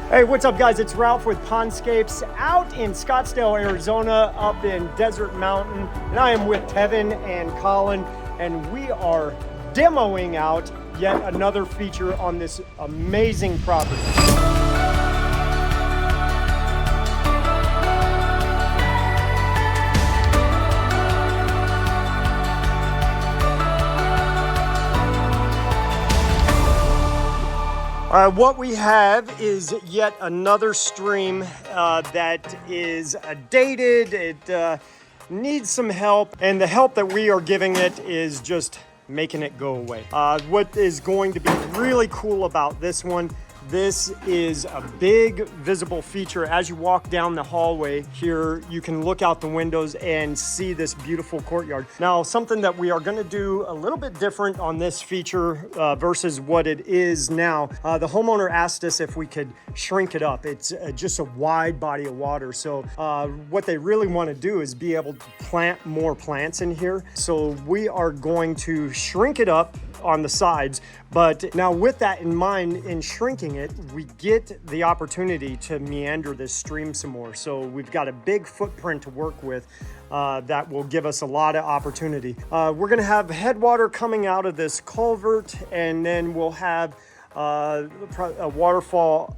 Hey, what's up guys? It's Ralph with Pondscapes out in Scottsdale, Arizona, up in Desert Mountain. And I am with Tevin and Colin, and we are demoing out yet another feature on this amazing property. What we have is yet another stream that is dated. It needs some help, and the help that we are giving it is just making it go away. What is going to be really cool about this one, this is a big visible feature. As you walk down the hallway here, you can look out the windows and see this beautiful courtyard. Now, something that we are gonna do a little bit different on this feature versus what it is now. The homeowner asked us if we could shrink it up. It's just a wide body of water. So what they really wanna do is be able to plant more plants in here. So we are going to shrink it up on the sides. But now with that in mind, in shrinking it, we get the opportunity to meander this stream some more. So we've got a big footprint to work with that will give us a lot of opportunity. We're gonna have headwater coming out of this culvert, and then we'll have a waterfall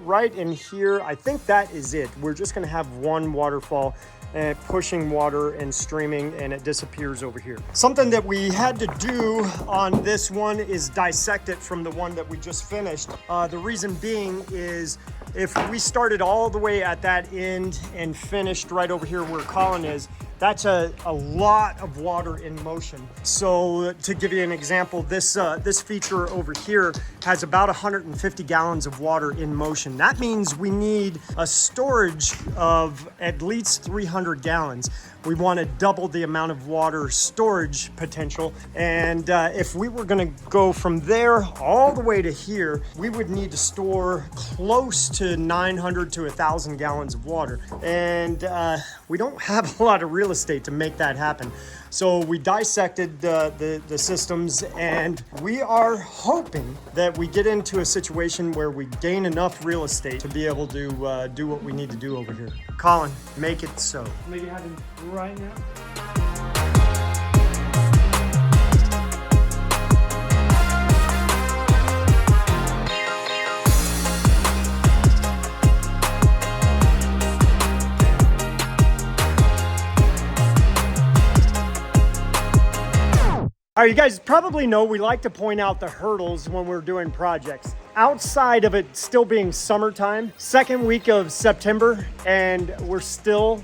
right in here. I think that is it. We're just gonna have one waterfall pushing water and streaming, and it disappears over here. Something that we had to do on this one is dissect it from the one that we just finished. The reason being is if we started all the way at that end and finished right over here where Colin is, that's a lot of water in motion. So to give you an example, this feature over here has about 150 gallons of water in motion. That means we need a storage of at least 300 gallons. We want to double the amount of water storage potential. And if we were going to go from there all the way to here, we would need to store close to 900 to 1,000 gallons of water. And we don't have a lot of real estate to make that happen. So we dissected the systems, and we are hoping that we get into a situation where we gain enough real estate to be able to do what we need to do over here. Colin, make it so. Make it happen right now. All right, you guys probably know we like to point out the hurdles when we're doing projects. Outside of it still being summertime, second week of September, and we're still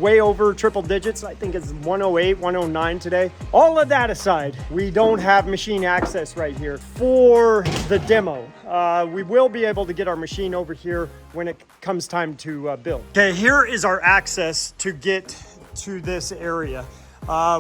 way over triple digits. I think it's 108, 109 today. All of that aside, we don't have machine access right here for the demo. We will be able to get our machine over here when it comes time to build. Okay, here is our access to get to this area.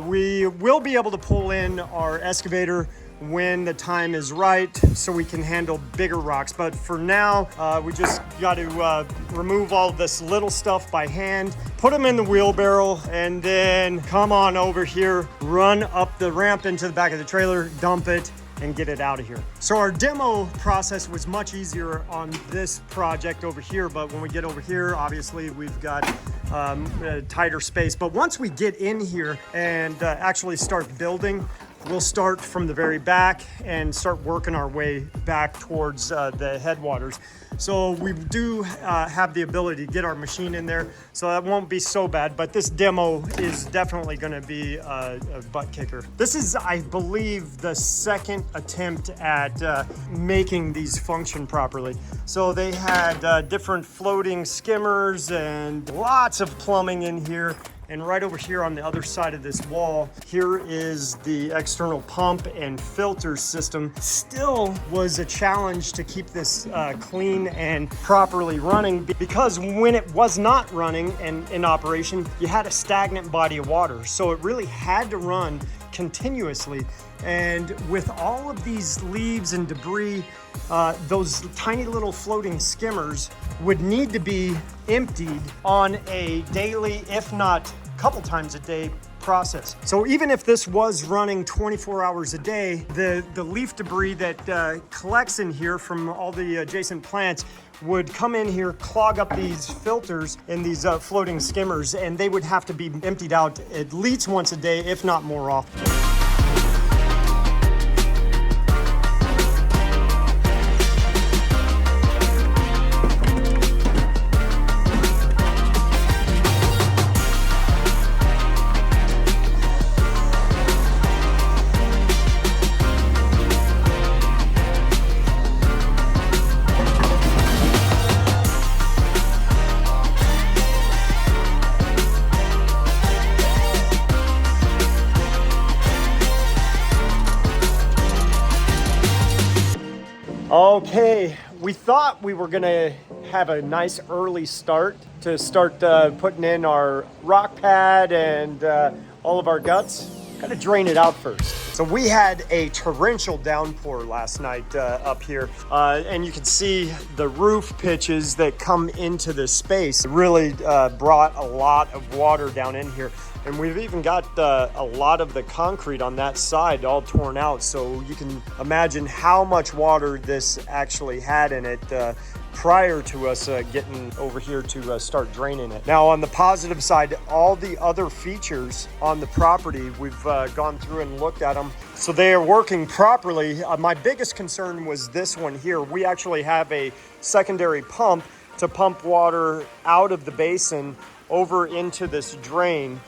We will be able to pull in our excavator when the time is right so we can handle bigger rocks. But for now, we just got to remove all this little stuff by hand, put them in the wheelbarrow, and then come on over here, run up the ramp into the back of the trailer, dump it, and get it out of here. So our demo process was much easier on this project over here, but when we get over here, obviously we've got a tighter space. But once we get in here and actually start building, we'll start from the very back and start working our way back towards the headwaters. So we do have the ability to get our machine in there, so that won't be so bad, but this demo is definitely gonna be a butt kicker. This is, I believe, the second attempt at making these function properly. So they had different floating skimmers and lots of plumbing in here. And right over here on the other side of this wall, here is the external pump and filter system. Still was a challenge to keep this clean and properly running, because when it was not running and in operation, you had a stagnant body of water. So it really had to run continuously. And with all of these leaves and debris, those tiny little floating skimmers would need to be emptied on a daily, if not a couple times a day, process. So even if this was running 24 hours a day, the leaf debris that collects in here from all the adjacent plants would come in here, clog up these filters and these floating skimmers, and they would have to be emptied out at least once a day, if not more often. Okay, we thought we were gonna have a nice early start to start putting in our rock pad and all of our guts. Gotta drain it out first. So we had a torrential downpour last night up here, and you can see the roof pitches that come into this space. It really brought a lot of water down in here. And we've even got a lot of the concrete on that side all torn out. So you can imagine how much water this actually had in it prior to us getting over here to start draining it. Now on the positive side, all the other features on the property, we've gone through and looked at them. So they are working properly. My biggest concern was this one here. We actually have a secondary pump to pump water out of the basin over into this drain.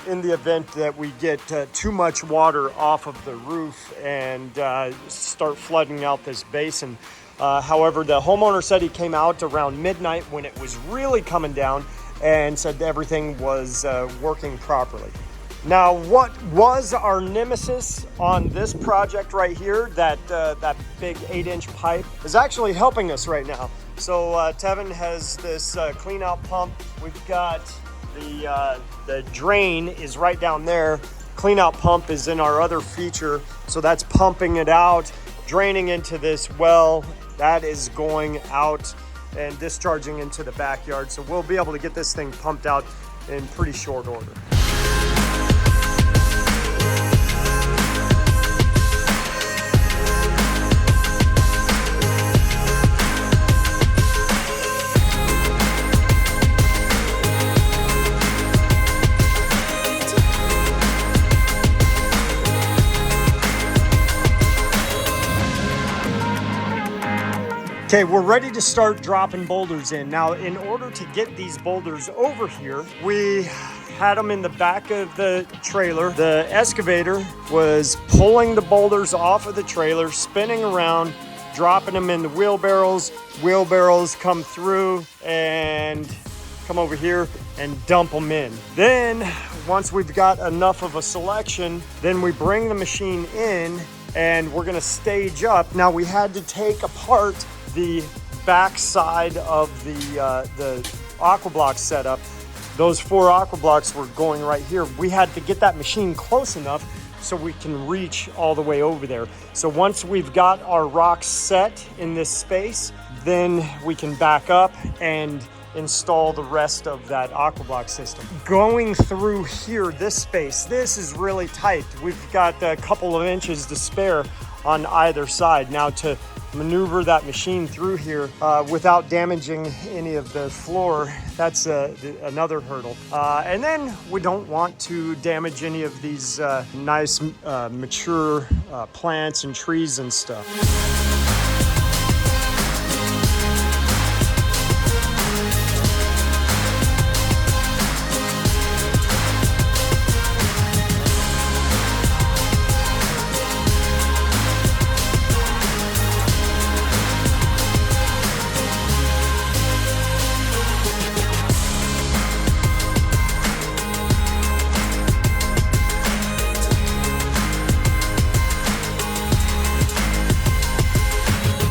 In the event that we get too much water off of the roof and start flooding out this basin. However, the homeowner said he came out around midnight when it was really coming down and said everything was working properly. Now, what was our nemesis on this project right here, that big 8-inch pipe, is actually helping us right now. So Tevin has this clean out pump. We've got the drain is right down there. Clean out pump is in our other feature. So that's pumping it out, draining into this well. That is going out and discharging into the backyard. So we'll be able to get this thing pumped out in pretty short order. Okay, we're ready to start dropping boulders in. Now, in order to get these boulders over here, we had them in the back of the trailer. The excavator was pulling the boulders off of the trailer, spinning around, dropping them in the wheelbarrows. Wheelbarrows come through and come over here and dump them in. Then, once we've got enough of a selection, then we bring the machine in and we're gonna stage up. Now, we had to take apart the back side of the aquablock setup. Those 4 aquablocks were going right here. We had to get that machine close enough so we can reach all the way over there. So once we've got our rocks set in this space, then we can back up and install the rest of that aquablock system. Going through here, this space, this is really tight. We've got a couple of inches to spare on either side. Now, to maneuver that machine through here without damaging any of the floor, that's another hurdle. And then we don't want to damage any of these nice mature plants and trees and stuff.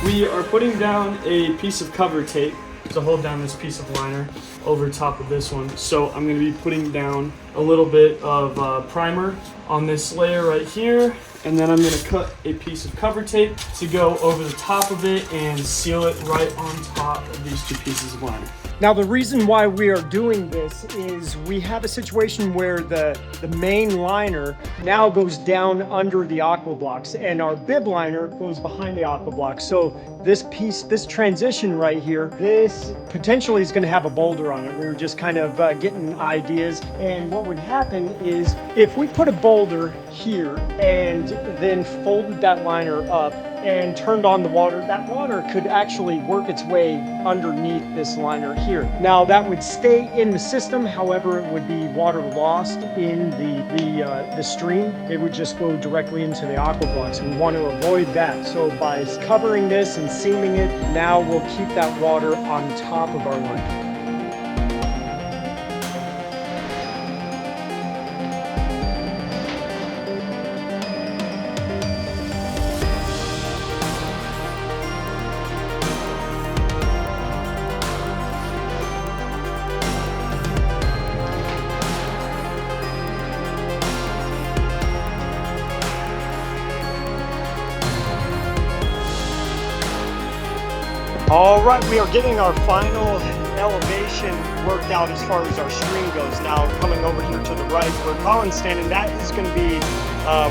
We are putting down a piece of cover tape to hold down this piece of liner over top of this one. So I'm going to be putting down a little bit of primer on this layer right here. And then I'm going to cut a piece of cover tape to go over the top of it and seal it right on top of these two pieces of liner. Now, the reason why we are doing this is we have a situation where the main liner now goes down under the aqua blocks and our bib liner goes behind the aqua blocks. So this piece, this transition right here, this potentially is going to have a boulder on it. We were just kind of getting ideas. And what would happen is if we put a boulder here and then folded that liner up and turned on the water, that water could actually work its way underneath this liner here. Now that would stay in the system, however, it would be water lost in the stream. It would just flow directly into the aqua blocks. We want to avoid that. So by covering this and seaming it, now we'll keep that water on top of our liner. All right, we are getting our final elevation worked out as far as our stream goes. Now coming over here to the right where Colin's standing, that is going to be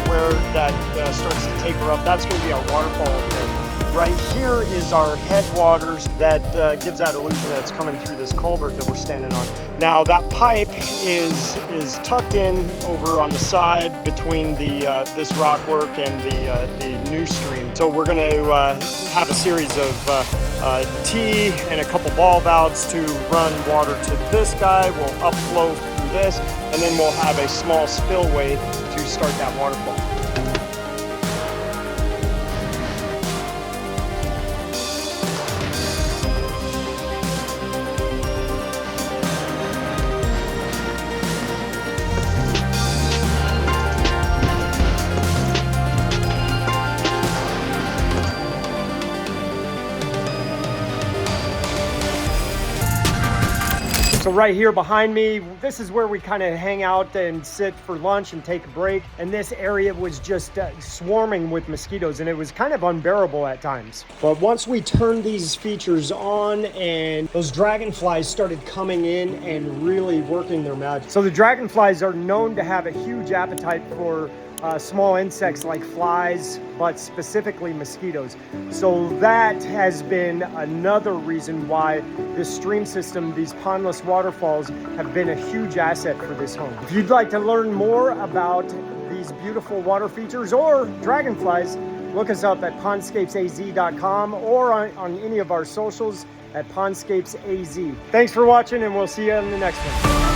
where that starts to taper up. That's going to be our waterfall over there. Right here is our headwaters that gives that illusion that it's coming through this culvert that we're standing on. Now that pipe is tucked in over on the side between this rock work and the new stream. So we're going to have a series of T and a couple ball valves to run water to this guy. We'll upflow through this, and then we'll have a small spillway to start that waterfall. So right here behind me, this is where we kind of hang out and sit for lunch and take a break. And this area was just swarming with mosquitoes, and it was kind of unbearable at times. But once we turned these features on and those dragonflies started coming in and really working their magic. So the dragonflies are known to have a huge appetite for small insects like flies, but specifically mosquitoes. So that has been another reason why this stream system, these pondless waterfalls, have been a huge asset for this home. If you'd like to learn more about these beautiful water features or dragonflies, look us up at pondscapesaz.com or on any of our socials at pondscapesaz. Thanks for watching, and we'll see you in the next one.